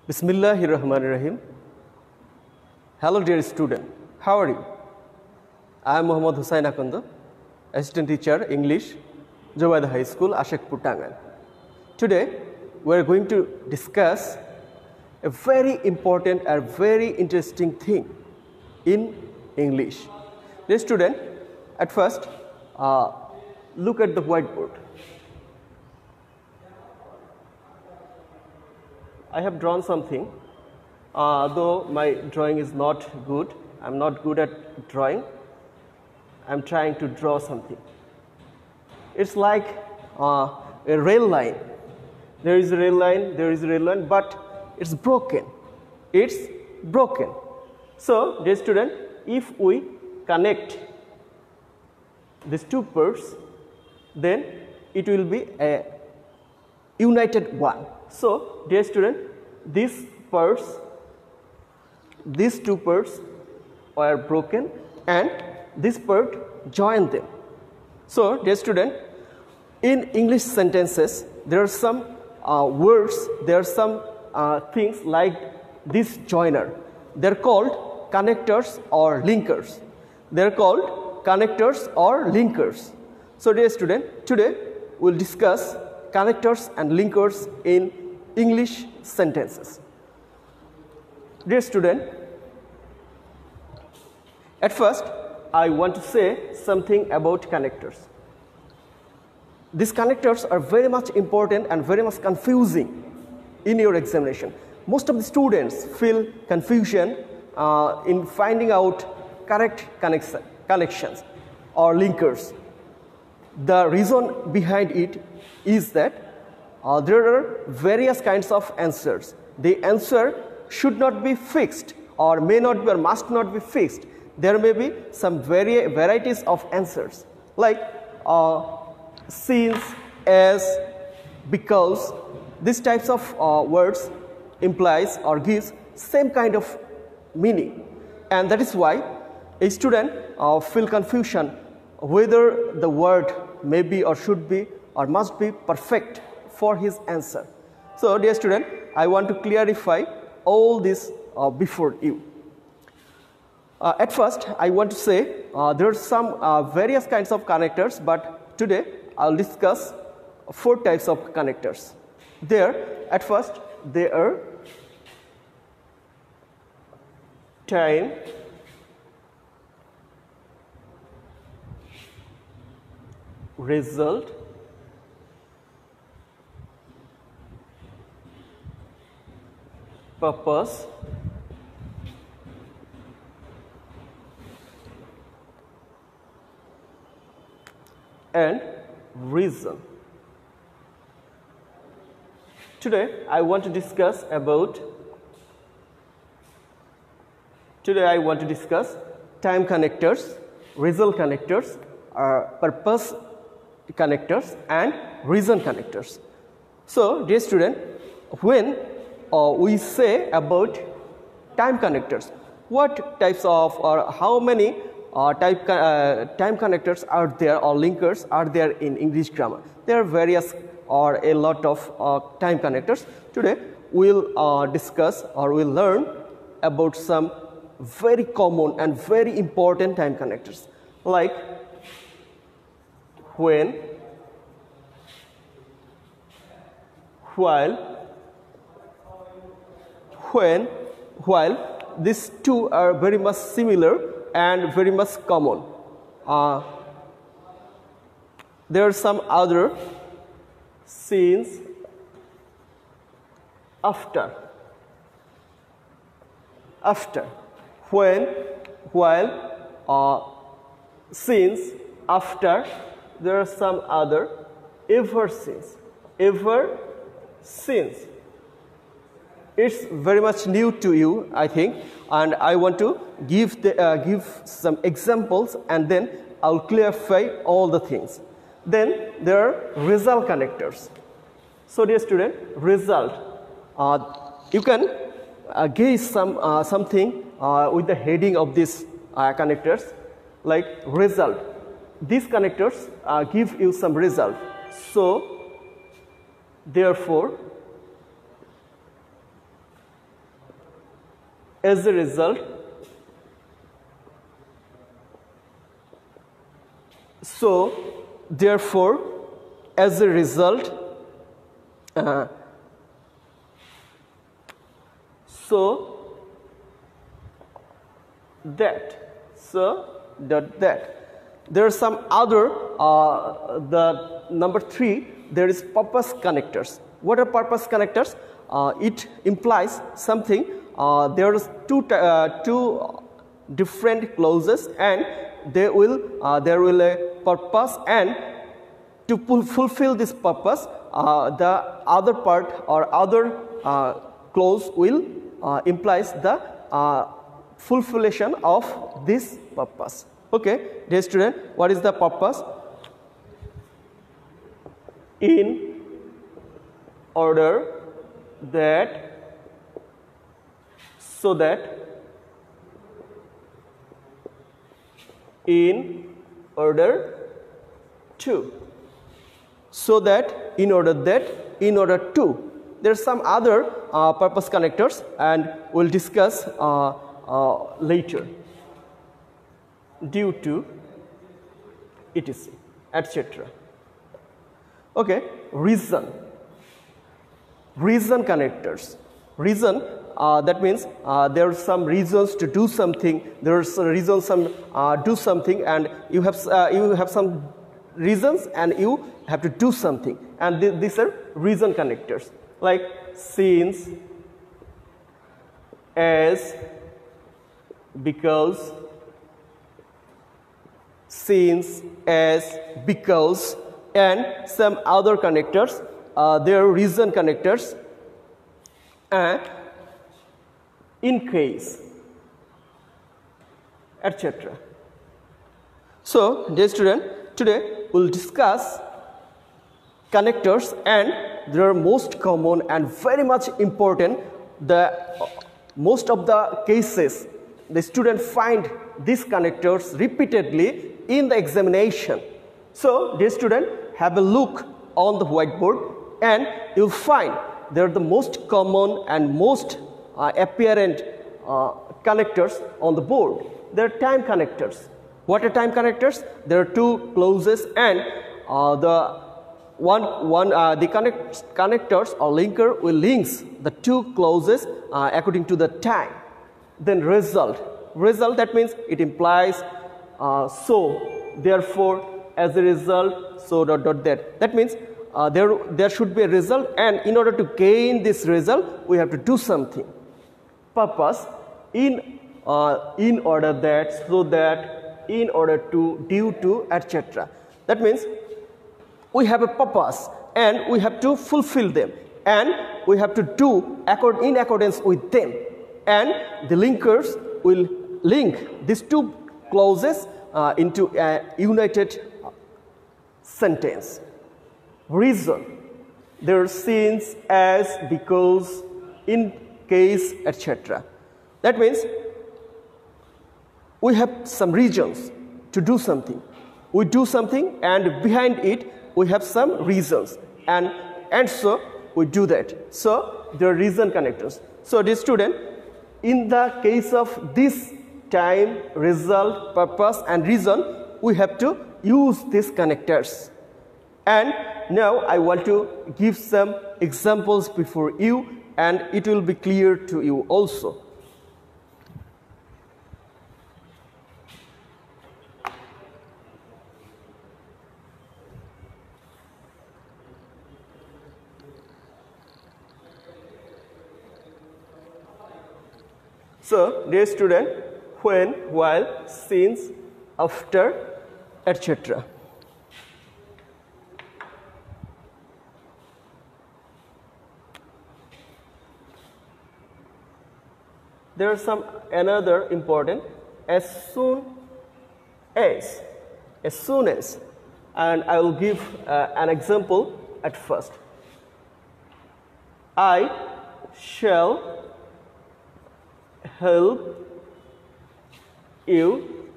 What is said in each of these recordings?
Bismillahirrahmanirrahim. Hello dear student, how are you? I am Hossain Akanda, Assistant Teacher English, Jobaida High School, Ashekpur, Tangail. Today we are going to discuss a very important and very interesting thing in English. Dear student, at first look at the whiteboard. I have drawn something, though my drawing is not good. I am not good at drawing. I am trying to draw something. It's like a rail line. There is a rail line, but it's broken. It's broken. So, dear student, if we connect these two parts, then it will be a united one. So, dear student, these two parts are broken and this part join them. So, dear student, in English sentences, there are some words, there are some things like this joiner. They are called connectors or linkers. They are called connectors or linkers. So, dear student, today we will discuss connectors and linkers in English sentences. Dear student, at first I want to say something about connectors. These connectors are very much important and very much confusing in your examination. Most of the students feel confusion in finding out correct connections or linkers. The reason behind it is that there are various kinds of answers. The answer should not be fixed or may not be or must not be fixed. There may be some varieties of answers like since, as, because. These types of words implies or gives same kind of meaning, and that is why a student feel confusion whether the word may be or should be or must be perfect for his answer. So, dear student, I want to clarify all this before you. At first, I want to say there are some various kinds of connectors, but today I will discuss 4 types of connectors. At first, there are time, result, purpose, and reason. Today I want to discuss time connectors, result connectors, purpose connectors, and reason connectors. So, dear student, when we say about time connectors, what types of or how many time connectors are there or linkers are there in English grammar? There are various or a lot of time connectors. Today we will discuss or we will learn about some very common and very important time connectors like when, while. These two are very much similar and very much common. There are some other since, after, when, while, since, after. There are some other ever since. It's very much new to you, I think, and I want to give some examples and then I'll clarify all the things. Then there are result connectors. So, dear student, result. You can guess something with the heading of these connectors like result. These connectors give you some result. So, therefore, as a result, so therefore, as a result, so that. There are some other, the number 3, there is purpose connectors. What are purpose connectors? It implies something. There is two different clauses, and there will a purpose, and to fulfill this purpose, the other part or other clause will implies the fulfillment of this purpose. Okay, dear student, what is the purpose? In order that, so that, in order to, so that, in order that, in order to. There are some other purpose connectors, and we'll discuss later. Due to, etc., etc. Okay, reason connectors. Reason, that means there are some reasons to do something. There are some reasons do something, and you have some reasons, and you have to do something. And these are reason connectors, like since, as, because. Since, as, because, and some other connectors. They are reason connectors. And in case, etc. So, dear student, today we'll discuss connectors, and they are most common and very much important. Most of the cases, the student find these connectors repeatedly in the examination. So, dear student, have a look on the whiteboard, and you'll find they are the most common and most apparent connectors on the board. They are time connectors. What are time connectors? There are two clauses, and the connectors or linker will links the two clauses according to the time. Then result, that means it implies so, therefore, as a result, so dot dot that. That means there should be a result, and in order to gain this result, we have to do something. Purpose, in order that, so that, in order to, due to, etc. That means we have a purpose, and we have to fulfill them, and we have to do in accordance with them, and the linkers will link these two clauses into a united sentence. Reason, there are since, as, because, in case, etc. That means we have some reasons to do something. We do something, and behind it we have some reasons, and so we do that. So there are reason connectors. So dear student, in the case of this time, result, purpose, and reason, we have to use these connectors. And now I want to give some examples before you, and it will be clear to you also. So, dear student, when, while, since, after, etc. There are some another important, as soon as, and I will give an example at first. I shall help you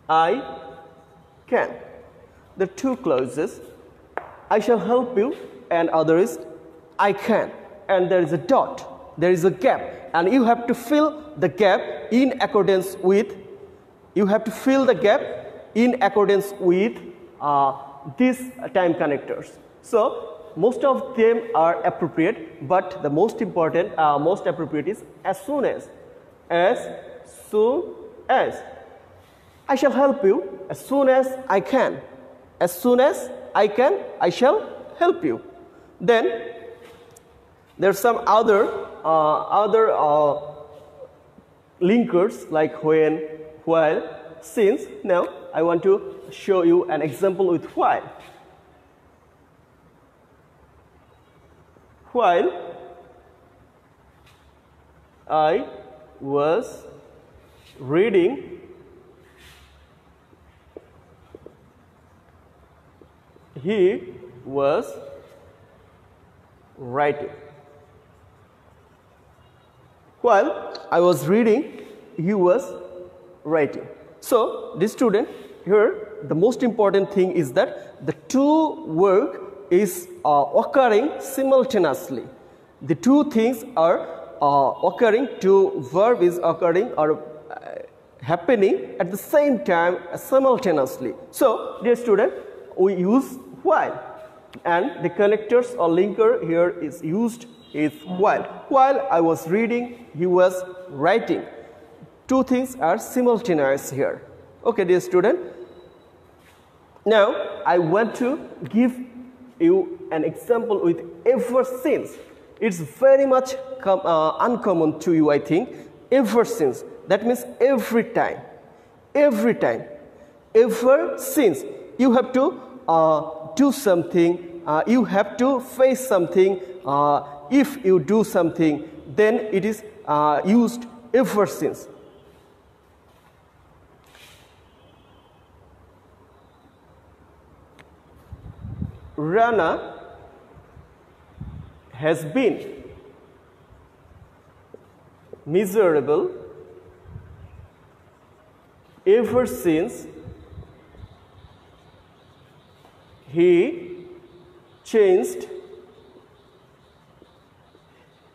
I can. The two clauses, I shall help you, and other is I can, and there is a dot, there is a gap, and you have to fill the gap in accordance with, these time connectors. So most of them are appropriate, but the most important, most appropriate is as soon as. I shall help you as soon as I can. As soon as I can, I shall help you. Then there's some other linkers like when, while, since. Now I want to show you an example with while. While I was reading, he was writing. While I was reading, he was writing. So, this student, here the most important thing is that the two work is occurring simultaneously. The two things are occurring, two verb is occurring or happening at the same time simultaneously. So, dear student, we use while, and the connectors or linker here is used is while. While I was reading, he was writing. Two things are simultaneous here. Okay, dear student. Now I want to give you an example with ever since. It's very much uncommon to you, I think. Ever since, that means every time, ever since. You have to do something, you have to face something. If you do something, then it is used ever since. Rana has been miserable ever since he changed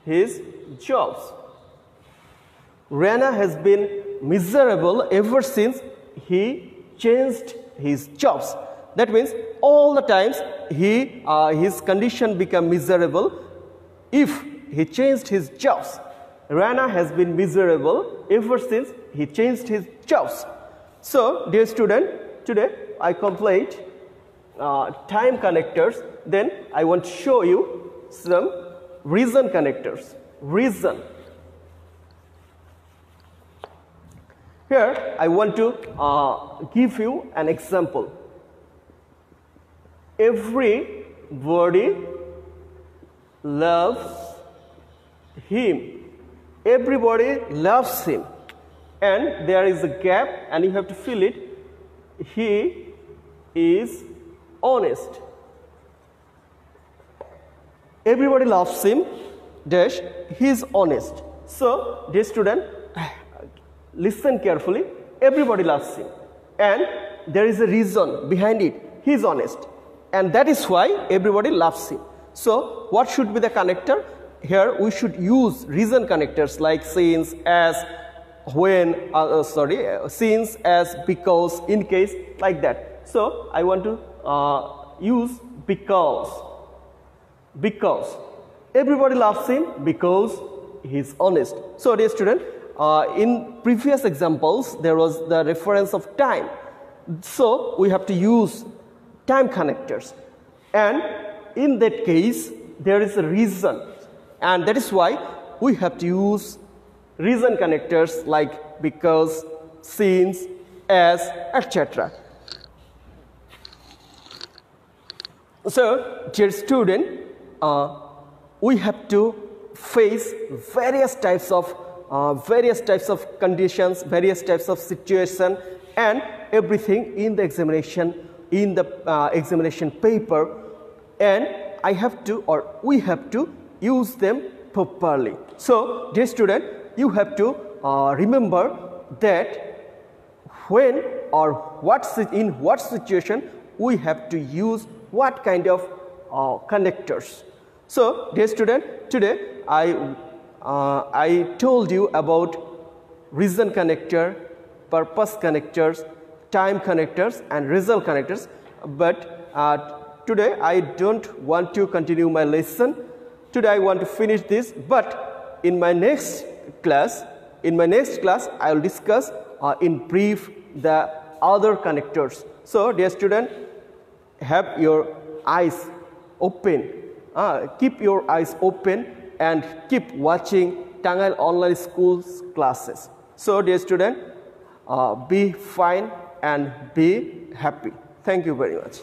his jobs. Rana has been miserable ever since he changed his jobs. That means all the times his condition become miserable if he changed his jobs. Rana has been miserable ever since he changed his jobs. So, dear student, today I complete time connectors. Then I want to show you some reason connectors. Reason. Here I want to give you an example. Everybody loves him. Everybody loves him. And there is a gap and you have to fill it. He is honest. Everybody loves him, dash, he is honest. So, dear student, listen carefully. Everybody loves him. And there is a reason behind it. He is honest. And that is why everybody loves him. So, what should be the connector? Here we should use reason connectors like since, as, when, since, as, because, in case, like that. So, I want to use because. Because. Everybody loves him because he is honest. So, dear student, in previous examples, there was the reference of time. So, we have to use time connectors. And in that case, there is a reason. And that is why we have to use reason connectors like because, since, as, etc. So, dear student, we have to face various types of conditions, various types of situation, and everything in the examination, examination paper, and I have to, or we have to use them properly. So, dear student, you have to remember that when or in what situation we have to use what kind of connectors. So, dear student, today I told you about reason connector, purpose connectors, time connectors and result connectors, but today I don't want to continue my lesson. Today I want to finish this, but in my next class I will discuss in brief the other connectors. So, dear student, have your eyes open, keep your eyes open and keep watching Tangail Online School's classes. So, dear student, be fine and be happy. Thank you very much.